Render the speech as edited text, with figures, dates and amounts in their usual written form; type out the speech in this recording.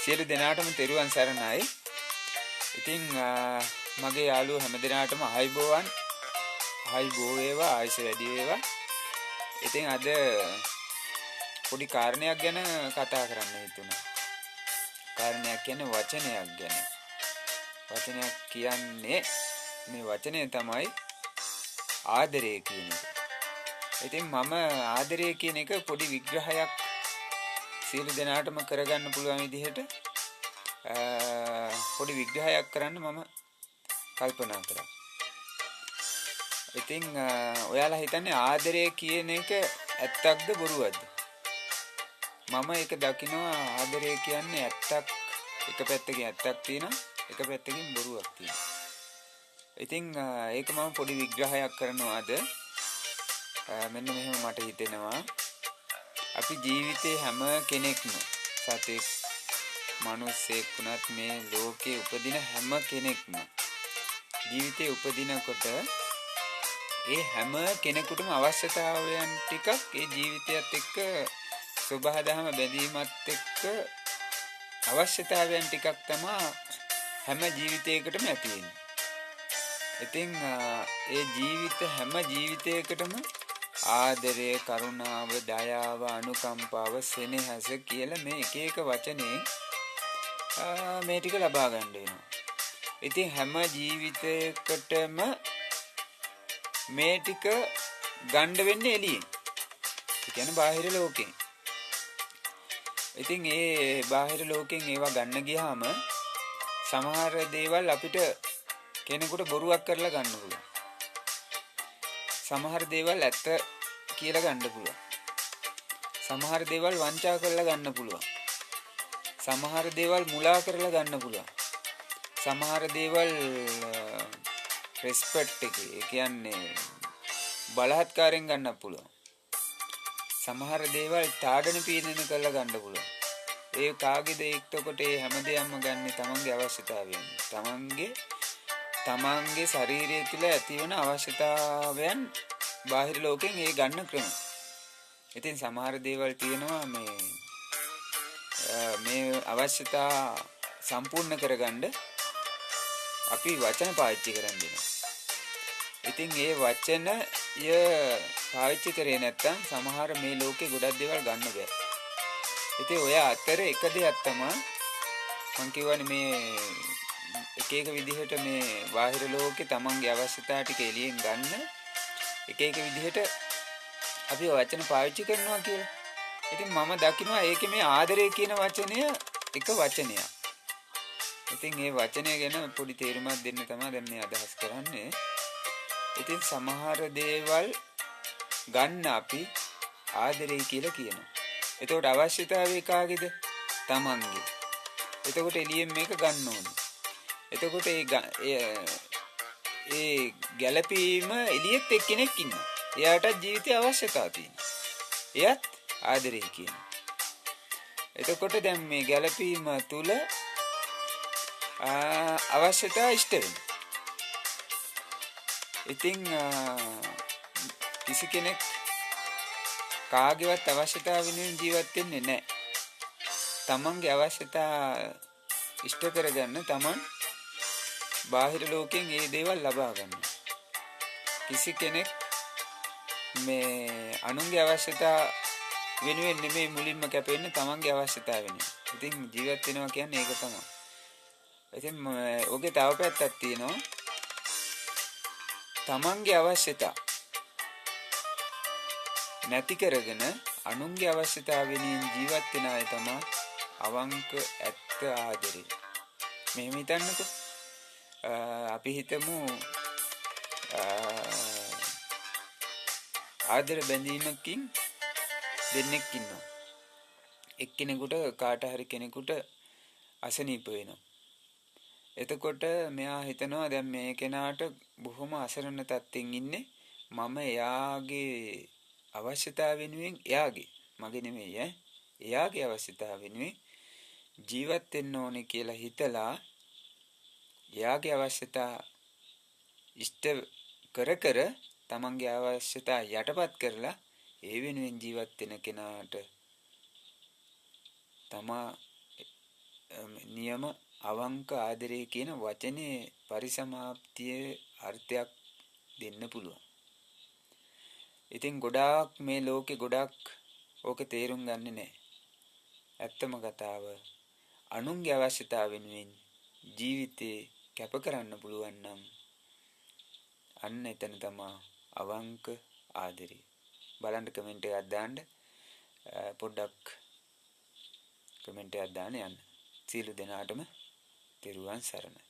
සියලු දෙනාටම තෙරුවන් සරණයි. ඉතින් මගේ යාළුවෝ හැම දෙනාටම ආයුබෝවන්. ආයුබෝ වේවා, ආයුෂ වැඩි වේවා. ඉතින් අද පොඩි කාරණයක් ගැන කතා කරන්න හිතුණා. කාරණයක් කියන්නේ වචනයක් ගැන. වචනයක් කියන්නේ මේ වචනය තමයි ආදරය කියන එක. ඉතින් මම ආදරය කියන එක පොඩි විග්‍රහයක් සියලු දෙනාටම කරගන්න පුළුවන් විදිහට පොඩි විග්‍රහයක් කරන්න මම කල්පනා කරා. ඉතින් ඔයාලා හිතන්නේ ආදරය කියන එක ඇත්තක්ද බොරුවක්ද? මම ඒක දකිනවා ආදරය කියන්නේ ඇත්තක්. එක පැත්තකින් ඇත්තක් තියෙනවා, එක පැත්තකින් බොරුවක් තියෙනවා. ඉතින් ඒක මම පොඩි විග්‍රහයක් කරනවා අද. මෙන්න මෙහෙම මට හිතෙනවා. අපි ජීවිතේ හැම කෙනෙක්ම සතෙක් මිනිස්සෙක් වුණත් මේ ලෝකේ උපදින හැම කෙනෙක්ම ජීවිතේ උපදිනකොට ඒ හැම කෙනෙකුටම අවශ්‍යතාවයන් ටිකක් ඒ ජීවිතයත් එක්ක සබහාදහම බැඳීමත් එක්ක අවශ්‍යතාවයන් ටිකක් තමයි හැම ජීවිතයකටම ඇති වෙන්නේ. ඉතින් ඒ හැම ජීවිතයකටම ආදරය, කරුණාව, දයාව, අනුකම්පාව, සෙනෙහස කියලා මේ එක එක වචනේ මේ ටික ලබා ගන්න වෙනවා. ඉතින් හැම ජීවිතයකටම මේ ටික ගන්න වෙන්නේ එළියෙන්. ඒ කියන්නේ බාහිර ලෝකෙන්. ඉතින් ඒ බාහිර ලෝකෙන් ඒවා ගන්න ගියාම සමහර දේවල් අපිට කෙනෙකුට බොරුවක් කරලා ගන්න පුළුවන්. සමහර දේවල් ඇත්ත කියලා ගන්න පුළුවන්. සමහර දේවල් වංචා කරලා ගන්න පුළුවන්. සමහර දේවල් මුලා කරලා ගන්න පුළුවන්. සමහර දේවල් රෙස්පෙක්ට් එකේ, ඒ කියන්නේ බලහත්කාරයෙන් ගන්න පුළුවන්. සමහර දේවල් තාඩන පීඩන කරලා ගන්න පුළුවන්. ඒ කාගේද එක්තකොට ඒ හැමදේම ගන්න තමන්ගේ අවශ්‍යතාවයන්. තමන්ගේ ශරීරය තුළ ඇතිවන අවශ්‍යතාවයන් බාහිර ලෝකෙන් ඒ ගන්න ක්‍රම. ඉතින් සමහර දේවල් තියෙනවා මේ අවශ්‍යතා සම්පූර්ණ කරගන්න අපි වචන පාවිච්චි කරන් දෙනවා. ඉතින් ඒ වචනය පාවිච්චි කරේ නැත්තම් සමහර මේ ලෝකේ ගොඩක් දේවල් ගන්න බෑ. ඉතින් ඔය අතර එක දෙයක් තමයි මං කියවනේ මේ එක එක විදිහට මේ බාහිර ලෝකේ තමන්ගේ අවශ්‍යතා ටික එළියෙන් ගන්න එක එක විදිහට අපි වචන පාවිච්චි කරනවා කියලා. ඉතින් මම දකිනවා ඒකේ මේ ආදරය කියන වචනය එක වචනයක්. ඉතින් මේ වචනය ගැන පොඩි තේරුමක් දෙන්න තමයි දැන් මේ අදහස් කරන්නේ. ඉතින් සමහර දේවල් ගන්න අපි ආදරය කියලා කියනවා. එතකොට අවශ්‍යතාවය කාගේද? තමන්ගේ. එතකොට එළියෙන් මේක ගන්න ඕනේ. එතකොට ඒ ගැළපීම එළියෙත් එක්කෙනෙක් ඉන්නවා. එයාටත් ජීවිතේ අවශ්‍යතාව තියෙනවා. එයත් ආදරය කියනවා. එතකොට දැන් මේ ගැළපීම තුල අවශ්‍යතාව ඉෂ්ට වෙනවා. ඉතින් කිසි කෙනෙක් කාගේවත් අවශ්‍යතාව වෙනුවෙන් ජීවත් වෙන්නේ නැහැ. තමන්ගේ අවශ්‍යතා ඉෂ්ට කරගන්න තමන් බාහිර ලෝකෙන් ඒ දේවල් ලබා ගන්නවා. කිසි කෙනෙක් මේ අනුන්ගේ අවශ්‍යතා වෙනුවෙන් නෙමෙයි මුලින්ම කැපෙන්නේ තමන්ගේ අවශ්‍යතාව වෙනුවෙන්. ඉතින් ජීවත් වෙනවා කියන්නේ ඒක තමයි. ඉතින් ඔගේ තව පැත්තක් තියෙනවා. තමන්ගේ අවශ්‍යතා නැති කරගෙන අනුන්ගේ අවශ්‍යතාව වෙනුවෙන් ජීවත් වෙන අය තමයි අවංක ඇත්ත ආදරේ. මෙහෙම හිතන්නකෝ. අපි හිතමු ආදර බැඳීමකින් දෙන්නෙක් ඉන්නවා. එක්කෙනෙකුට කාට හරි කෙනෙකුට අසනීප වෙනවා. එතකොට මෙයා හිතනවා දැන් මේ කෙනාට බොහොම අසරණ තත්ත්වෙන් ඉන්නේ. මම එයාගේ අවශ්‍යතාව වෙනුවෙන් මගේ නෙමෙයි එයාගේ අවශ්‍යතාව වෙනුවෙන් ජීවත් වෙන්න ඕනේ කියලා හිතලා එයාගේ අවශ්‍යතා ඉෂ්ට කර තමන්ගේ අවශ්‍යතා යටපත් කරලා ඒ වෙනුවෙන් ජීවත් වෙන කෙනාට තමා නියම අවංක ආදරය කියන වචනේ පරිසමාප්තියේ අර්ථයක් දෙන්න පුළුවන්. ඉතින් ගොඩාක් මේ ලෝකේ ගොඩාක් ඕක තේරුම් ගන්නේ නැහැ. ඇත්තම කතාව අනුන්ගේ අවශ්‍යතාව වෙනුවෙන් ජීවිතේ කැප කරන්න පුළුවන් නම් අන්න එතන තමයි අවංක ආදරය. බලන්න කමෙන්ට් එකක් දාන්න. පොඩ්ඩක් කමෙන්ට් එකක් දාන්න යන්න. සියලු දෙනාටම තෙරුවන් සරණයි.